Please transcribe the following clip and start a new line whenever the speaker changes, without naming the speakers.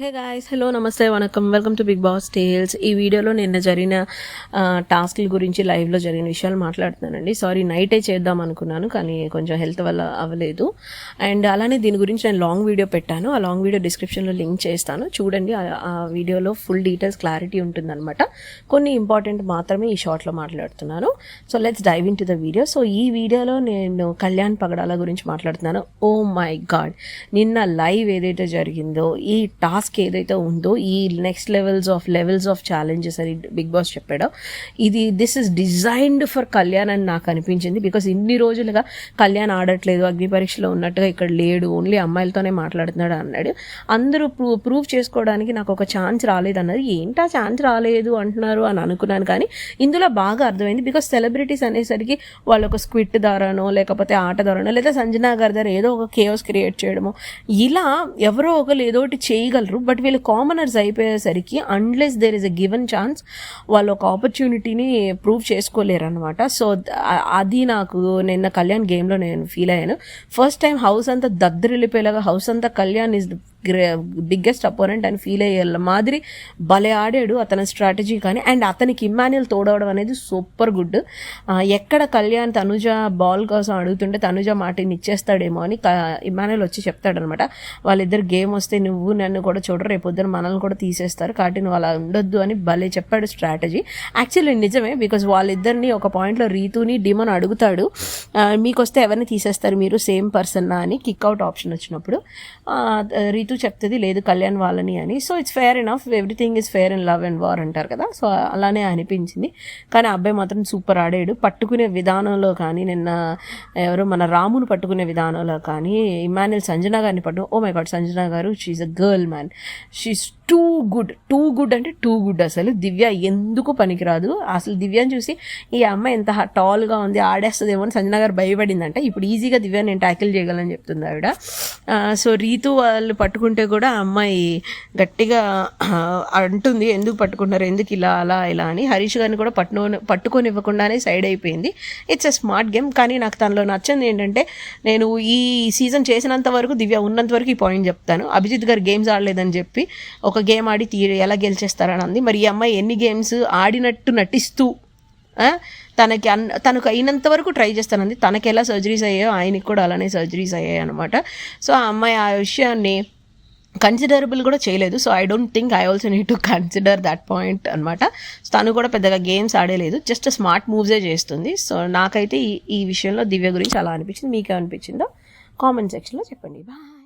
హే guys, hello, నమస్తే, వనకం, welcome to Bigg Boss tales. ఈ వీడియోలో నిన్న జరిగిన టాస్క్ల గురించి లైవ్లో జరిగిన విషయాలు మాట్లాడుతున్నానండి. సారీ, నైటే చేద్దాం అనుకున్నాను, కానీ కొంచెం హెల్త్ వల్ల అవ్వలేదు. అండ్ అలానే దీని గురించి నేను లాంగ్ వీడియో పెట్టాను. ఆ లాంగ్ వీడియో డిస్క్రిప్షన్లో లింక్ చేస్తాను, చూడండి. ఆ వీడియోలో ఫుల్ డీటెయిల్స్, క్లారిటీ ఉంటుందన్నమాట. కొన్ని ఇంపార్టెంట్ మాత్రమే ఈ షార్ట్లో మాట్లాడుతున్నాను. So let's dive in to the video. So ఈ వీడియోలో నేను కళ్యాణ్ పగడాల గురించి మాట్లాడుతున్నాను. ఓ మై గాడ్, నిన్న లైవ్ ఏదైతే జరిగిందో, ఈ టాస్క్ ఏదైతే ఉందో, ఈ నెక్స్ట్ లెవెల్స్ ఆఫ్ ఛాలెంజెస్ అని బిగ్ బాస్ చెప్పాడో, this is designed for Kalyan అని నాకు అనిపించింది. బికాస్ ఇన్ని రోజులుగా కళ్యాణ్ ఆడట్లేదు, అగ్ని పరీక్షలో ఉన్నట్టుగా ఇక్కడ లేడు, ఓన్లీ అమ్మాయిలతోనే మాట్లాడుతున్నాడు అన్నాడు. అందరూ ప్రూవ్ చేసుకోవడానికి నాకు ఒక ఛాన్స్ రాలేదు అన్నది. ఏంటా ఛాన్స్ రాలేదు అంటున్నారు అని అనుకున్నాను, కానీ ఇందులో బాగా అర్థమైంది. బికాస్ సెలబ్రిటీస్ అనేసరికి వాళ్ళు ఒక స్క్విట్ ద్వారానో, లేకపోతే ఆట ద్వారానో, లేదా సంజనా గారి ద్వారా ఏదో ఒక కేయోస్ క్రియేట్ చేయడము, ఇలా ఎవరో ఒకరు ఏదో ఒకటి చేయగలరు. బట్ వీళ్ళు కామనర్స్ అయిపోయేసరికి unless there is a given chance, వాళ్ళు ఒక ఆపర్చునిటీని ప్రూవ్ చేసుకోలేరు అనమాట. సో అది నాకు నిన్న కళ్యాణ్ గేమ్లో నేను ఫీల్ అయ్యాను. ఫస్ట్ టైం హౌస్ అంతా దద్దరిల్లిపోయేలాగా, హౌస్ అంతా కళ్యాణ్ ఇస్ బిగ్గెస్ట్ అపోనెంట్ అని ఫీల్ అయ్యేలా మాదిరి భలే ఆడాడు అతని స్ట్రాటజీ. కానీ అండ్ అతనికి ఇమ్మాన్యుయల్ తోడవడం అనేది సూపర్ గుడ్. ఎక్కడ కళ్యాణ్ తనుజ బాల్ కోసం అడుగుతుంటే తనుజ మాటిని ఇచ్చేస్తాడేమో అని ఇమ్మాన్యుయల్ వచ్చి చెప్తాడనమాట. వాళ్ళిద్దరు గేమ్ వస్తే నువ్వు నన్ను కూడా చూడరు, రేపు పొద్దున మనల్ని కూడా తీసేస్తారు, కాబట్టి నువ్వు అలా ఉండొద్దు అని భలే చెప్పాడు స్ట్రాటజీ. యాక్చువల్లీ నిజమే, బికాజ్ వాళ్ళిద్దరిని ఒక పాయింట్లో రీతుని డిమోన్ అడుగుతాడు, మీకు వస్తే ఎవరిని తీసేస్తారు మీరు, సేమ్ పర్సన్ అని కిక్అవుట్ ఆప్షన్ వచ్చినప్పుడు రీతు చెప్తుంది లేదు కళ్యాణ్ వాళ్ళని అని. So it's fair enough, everything is fair in love and war అంటారు కదా. సో అలానే అనిపించింది. కానీ అబ్బాయి మాత్రం సూపర్ ఆడాడు. పట్టుకునే విధానంలో కానీ, నిన్న ఎవరు మన రామును పట్టుకునే విధానంలో కానీ, ఇమ్మాన్యుయల్ సంజనా గారిని ఓ మై గాడ్, సంజనా గారు she a girl man, she too good అంటే టూ గుడ్. అసలు దివ్య ఎందుకు పనికిరాదు. అసలు దివ్యని చూసి ఈ అమ్మాయి ఎంత టాల్గా ఉంది, ఆడేస్తుందేమో అని సంజనా గారు భయపడిందంటే, ఇప్పుడు ఈజీగా దివ్య నేను ట్యాకిల్ చేయగలని చెప్తుంది ఆవిడ. సో రీతు వాళ్ళు పట్టుకుంటే కూడా ఆ అమ్మాయి గట్టిగా అంటుంది, ఎందుకు పట్టుకుంటున్నారు, ఎందుకు ఇలా అలా ఇలా అని. హరీష్ గారిని కూడా పట్టుకొని ఇవ్వకుండానే సైడ్ అయిపోయింది. It's a smart game. కానీ నాకు తనలో నచ్చింది ఏంటంటే, నేను ఈ సీజన్ చేసినంత వరకు, దివ్య ఉన్నంత వరకు ఈ పాయింట్ చెప్తాను, అభిజిత్ గారు గేమ్స్ ఆడలేదని చెప్పి ఒక గేమ్ ఆడి ఎలా గెలిచేస్తారని అంది. మరి ఈ అమ్మాయి ఎన్ని గేమ్స్ ఆడినట్టు నటిస్తూ తనకు అయినంత వరకు ట్రై చేస్తానంది. తనకి ఎలా సర్జరీస్ అయ్యాయో ఆయనకి కూడా అలానే సర్జరీస్ అయ్యాయి అనమాట. సో ఆ అమ్మాయి ఆ విషయాన్ని కన్సిడరబుల్ కూడా చేయలేదు. So I don't think I also need to consider that point అనమాట. తను కూడా పెద్దగా గేమ్స్ ఆడలేదు, జస్ట్ స్మార్ట్ మూవ్సే చేస్తుంది. సో నాకైతే ఈ విషయంలో దివ్య గురించి అలా అనిపించింది. మీకు అనిపించిందో కామెంట్ సెక్షన్లో చెప్పండి. బాయ్.